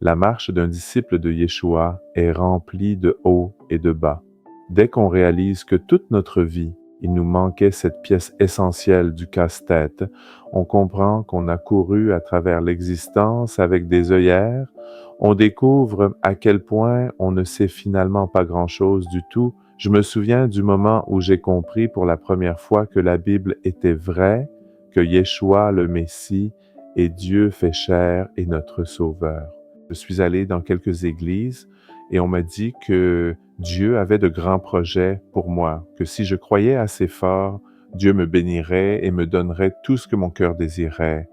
La marche d'un disciple de Yeshua est remplie de hauts et de bas. Dès qu'on réalise que toute notre vie, il nous manquait cette pièce essentielle du casse-tête, on comprend qu'on a couru à travers l'existence avec des œillères, on découvre à quel point on ne sait finalement pas grand-chose du tout. Je me souviens du moment où j'ai compris pour la première fois que la Bible était vraie, que Yeshua, le Messie, est Dieu fait chair et notre Sauveur. Je suis allé dans quelques églises et on m'a dit que Dieu avait de grands projets pour moi, que si je croyais assez fort, Dieu me bénirait et me donnerait tout ce que mon cœur désirait.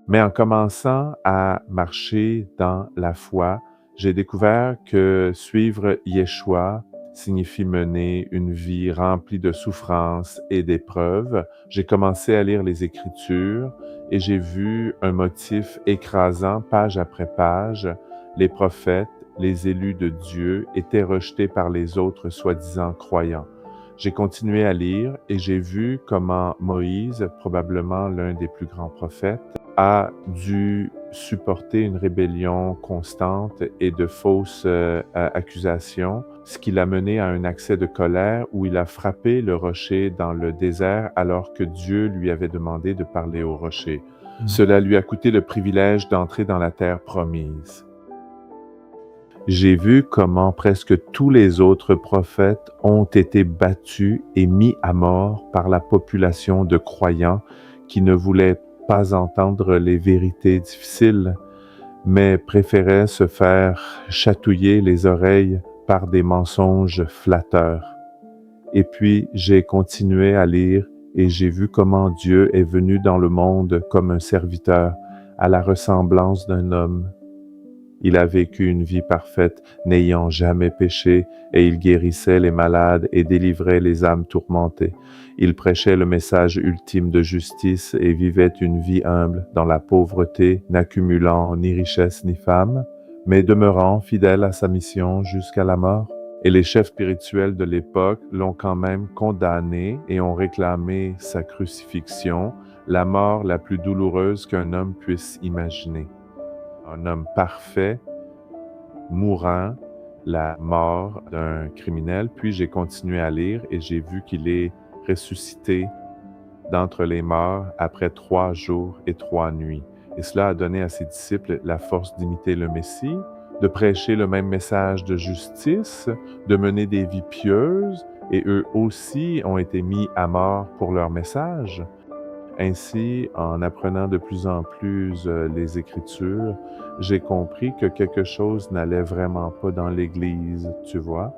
Mais en commençant à marcher dans la foi, j'ai découvert que suivre Yeshua signifie mener une vie remplie de souffrances et d'épreuves. J'ai commencé à lire les Écritures et j'ai vu un motif écrasant page après page. Les prophètes, les élus de Dieu étaient rejetés par les autres soi-disant croyants. J'ai continué à lire et j'ai vu comment Moïse, probablement l'un des plus grands prophètes, a dû supporter une rébellion constante et de fausses accusations, ce qui l'a mené à un accès de colère où il a frappé le rocher dans le désert alors que Dieu lui avait demandé de parler au rocher. Cela lui a coûté le privilège d'entrer dans la terre promise. J'ai vu comment presque tous les autres prophètes ont été battus et mis à mort par la population de croyants qui ne voulaient pas entendre les vérités difficiles, mais préféraient se faire chatouiller les oreilles par des mensonges flatteurs. Et puis, j'ai continué à lire et j'ai vu comment Dieu est venu dans le monde comme un serviteur, à la ressemblance d'un homme. Il a vécu une vie parfaite, n'ayant jamais péché, et il guérissait les malades et délivrait les âmes tourmentées. Il prêchait le message ultime de justice et vivait une vie humble dans la pauvreté, n'accumulant ni richesse ni femme, mais demeurant fidèle à sa mission jusqu'à la mort. Et les chefs spirituels de l'époque l'ont quand même condamné et ont réclamé sa crucifixion, la mort la plus douloureuse qu'un homme puisse imaginer. Un homme parfait, mourant, la mort d'un criminel. Puis j'ai continué à lire et j'ai vu qu'il est ressuscité d'entre les morts après 3 jours et 3 nuits. Et cela a donné à ses disciples la force d'imiter le Messie, de prêcher le même message de justice, de mener des vies pieuses, et eux aussi ont été mis à mort pour leur message. Ainsi, en apprenant de plus en plus les Écritures, j'ai compris que quelque chose n'allait vraiment pas dans l'Église, tu vois.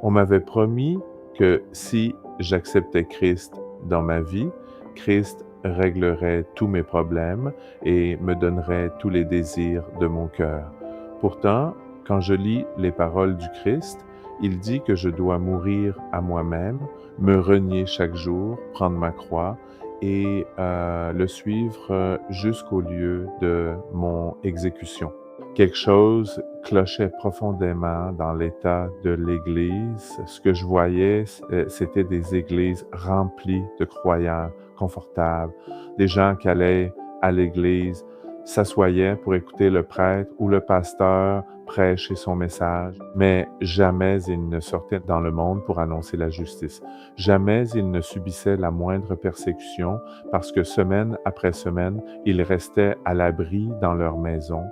On m'avait promis que si j'acceptais Christ dans ma vie, Christ réglerait tous mes problèmes et me donnerait tous les désirs de mon cœur. Pourtant, quand je lis les paroles du Christ, il dit que je dois mourir à moi-même, me renier chaque jour, prendre ma croix, et le suivre jusqu'au lieu de mon exécution. Quelque chose clochait profondément dans l'état de l'Église. Ce que je voyais, c'était des églises remplies de croyants confortables, des gens qui allaient à l'Église, s'assoyaient pour écouter le prêtre ou le pasteur prêcher son message, mais jamais ils ne sortaient dans le monde pour annoncer la justice. Jamais ils ne subissaient la moindre persécution parce que semaine après semaine, ils restaient à l'abri dans leur maison,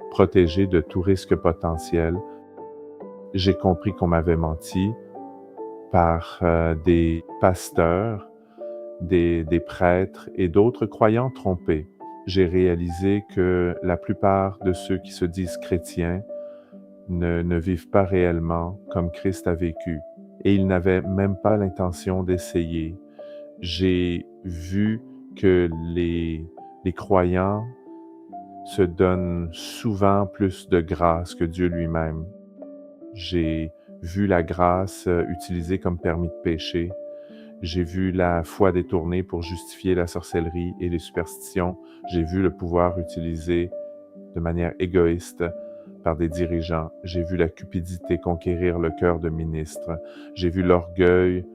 protégés de tout risque potentiel. J'ai compris qu'on m'avait menti par des pasteurs, des prêtres et d'autres croyants trompés. J'ai réalisé que la plupart de ceux qui se disent chrétiens ne vivent pas réellement comme Christ a vécu et ils n'avaient même pas l'intention d'essayer. J'ai vu que les croyants se donnent souvent plus de grâce que Dieu lui-même. J'ai vu la grâce utilisée comme permis de péché. J'ai vu la foi détournée pour justifier la sorcellerie et les superstitions. J'ai vu le pouvoir utilisé de manière égoïste par des dirigeants. J'ai vu la cupidité conquérir le cœur de ministres. J'ai vu l'orgueil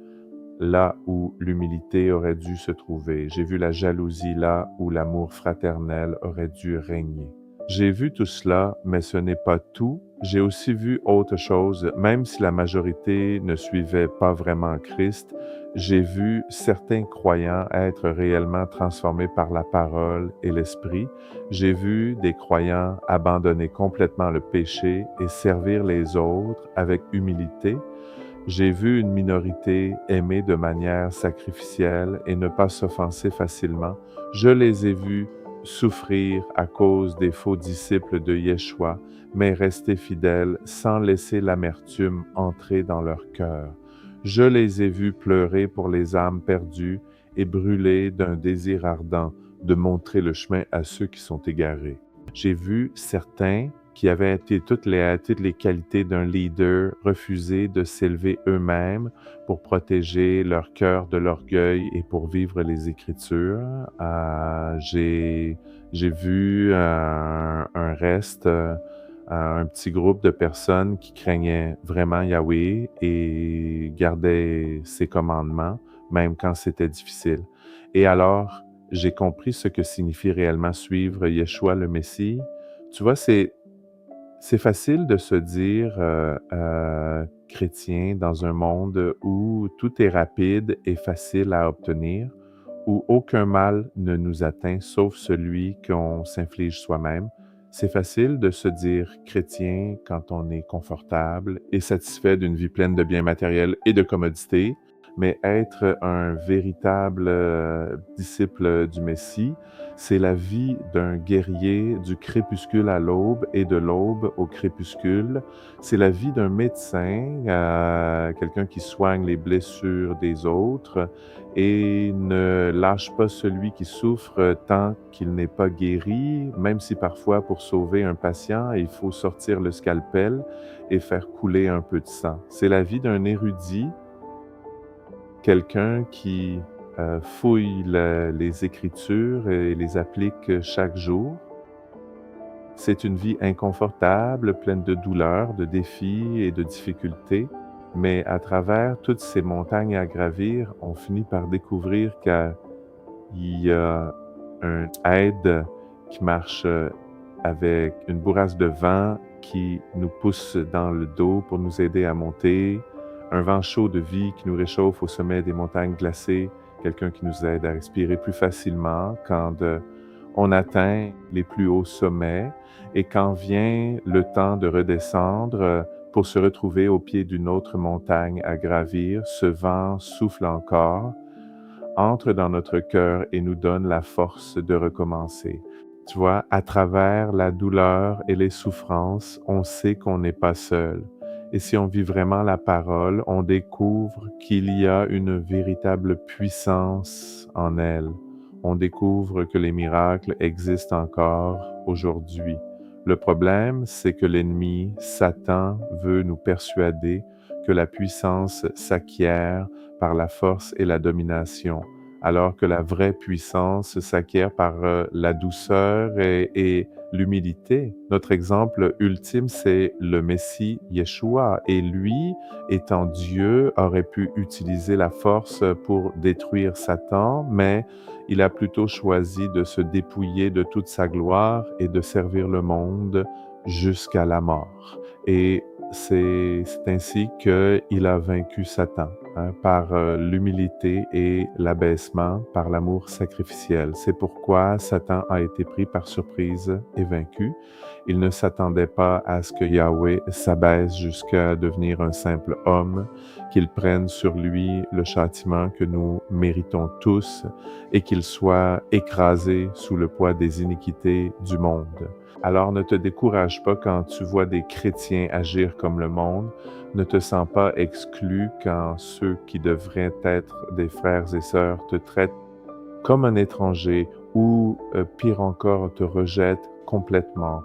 là où l'humilité aurait dû se trouver. J'ai vu la jalousie là où l'amour fraternel aurait dû régner. J'ai vu tout cela, mais ce n'est pas tout. J'ai aussi vu autre chose, même si la majorité ne suivait pas vraiment Christ, j'ai vu certains croyants être réellement transformés par la parole et l'esprit. J'ai vu des croyants abandonner complètement le péché et servir les autres avec humilité. J'ai vu une minorité aimer de manière sacrificielle et ne pas s'offenser facilement. Je les ai vus souffrir à cause des faux disciples de Yeshua, mais rester fidèles sans laisser l'amertume entrer dans leur cœur. Je les ai vus pleurer pour les âmes perdues et brûler d'un désir ardent de montrer le chemin à ceux qui sont égarés. J'ai vu certains qui avaient été toutes les qualités d'un leader refuser de s'élever eux-mêmes pour protéger leur cœur de l'orgueil et pour vivre les Écritures. J'ai vu un reste, un petit groupe de personnes qui craignaient vraiment Yahweh et gardaient ses commandements, même quand c'était difficile. Et alors, j'ai compris ce que signifie réellement suivre Yeshua le Messie. Tu vois, c'est facile de se dire chrétien dans un monde où tout est rapide et facile à obtenir, où aucun mal ne nous atteint sauf celui qu'on s'inflige soi-même. C'est facile de se dire chrétien quand on est confortable et satisfait d'une vie pleine de biens matériels et de commodités, mais être un véritable disciple du Messie, c'est la vie d'un guerrier du crépuscule à l'aube et de l'aube au crépuscule. C'est la vie d'un médecin, quelqu'un qui soigne les blessures des autres et ne lâche pas celui qui souffre tant qu'il n'est pas guéri, même si parfois pour sauver un patient, il faut sortir le scalpel et faire couler un peu de sang. C'est la vie d'un érudit, quelqu'un qui fouille les Écritures et les applique chaque jour. C'est une vie inconfortable, pleine de douleurs, de défis et de difficultés, mais à travers toutes ces montagnes à gravir, on finit par découvrir qu'il y a un aide qui marche avec une bourrasque de vent qui nous pousse dans le dos pour nous aider à monter, un vent chaud de vie qui nous réchauffe au sommet des montagnes glacées, quelqu'un qui nous aide à respirer plus facilement quand on atteint les plus hauts sommets et quand vient le temps de redescendre pour se retrouver au pied d'une autre montagne à gravir, ce vent souffle encore, entre dans notre cœur et nous donne la force de recommencer. Tu vois, à travers la douleur et les souffrances, on sait qu'on n'est pas seul. Et si on vit vraiment la parole, on découvre qu'il y a une véritable puissance en elle. On découvre que les miracles existent encore aujourd'hui. Le problème, c'est que l'ennemi, Satan, veut nous persuader que la puissance s'acquiert par la force et la domination, alors que la vraie puissance s'acquiert par la douceur et l'humilité. Notre exemple ultime, c'est le Messie Yeshua. Et lui, étant Dieu, aurait pu utiliser la force pour détruire Satan, mais il a plutôt choisi de se dépouiller de toute sa gloire et de servir le monde jusqu'à la mort. Et c'est ainsi qu'il a vaincu Satan, par l'humilité et l'abaissement, par l'amour sacrificiel. C'est pourquoi Satan a été pris par surprise et vaincu. Il ne s'attendait pas à ce que Yahweh s'abaisse jusqu'à devenir un simple homme, qu'il prenne sur lui le châtiment que nous méritons tous et qu'il soit écrasé sous le poids des iniquités du monde. Alors ne te décourage pas quand tu vois des chrétiens agir comme le monde. Ne te sens pas exclu quand ceux qui devraient être des frères et sœurs te traitent comme un étranger ou, pire encore, te rejettent complètement.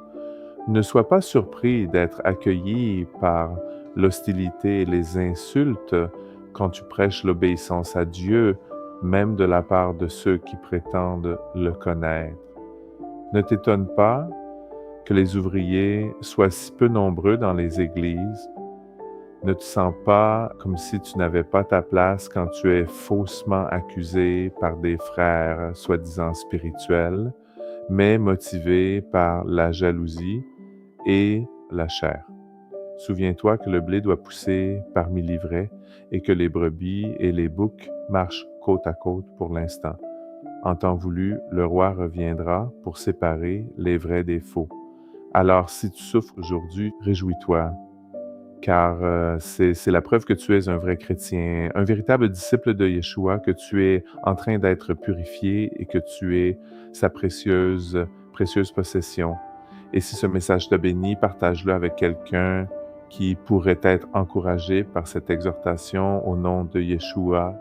Ne sois pas surpris d'être accueilli par l'hostilité et les insultes quand tu prêches l'obéissance à Dieu, même de la part de ceux qui prétendent le connaître. Ne t'étonne pas que les ouvriers soient si peu nombreux dans les églises. Ne te sens pas comme si tu n'avais pas ta place quand tu es faussement accusé par des frères soi-disant spirituels. mais motivés par la jalousie et la chair. Souviens-toi que le blé doit pousser parmi l'ivraie et que les brebis et les boucs marchent côte à côte pour l'instant. En temps voulu, le roi reviendra pour séparer les vrais des faux. Alors si tu souffres aujourd'hui, réjouis-toi, car c'est la preuve que tu es un vrai chrétien, un véritable disciple de Yeshua, que tu es en train d'être purifié et que tu es sa précieuse possession. Et si ce message t'a béni, partage-le avec quelqu'un qui pourrait être encouragé par cette exhortation au nom de Yeshua